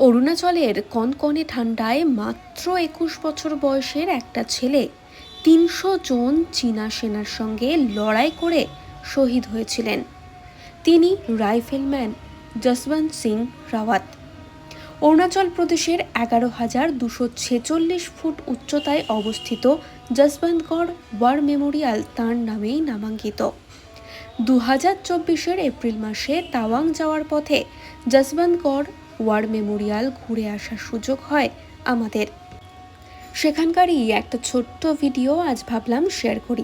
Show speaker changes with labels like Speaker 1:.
Speaker 1: অরুণাচলের কনকনে ঠান্ডায় মাত্র ২১ বছর বয়সের একটা ছেলে ৩০০ জন চীনা সেনার সঙ্গে লড়াই করে শহীদ হয়েছিলেন। তিনি রাইফেলম্যান জসবন্ত সিং রাওয়াত। অরুণাচল প্রদেশের ১১,২৪৬ ফুট উচ্চতায় অবস্থিত জসবন্তগড় ওয়ার মেমোরিয়াল তাঁর নামেই নামাঙ্কিত। ২০২৪-এর এপ্রিল মাসে তাওয়াং যাওয়ার পথে জসবন্তগড় ওয়ার মেমোরিয়াল ঘুরে আসার সুযোগ হয় আমাদের। সেখানকারই একটা ছোট্ট ভিডিও আজ ভাবলাম শেয়ার করি।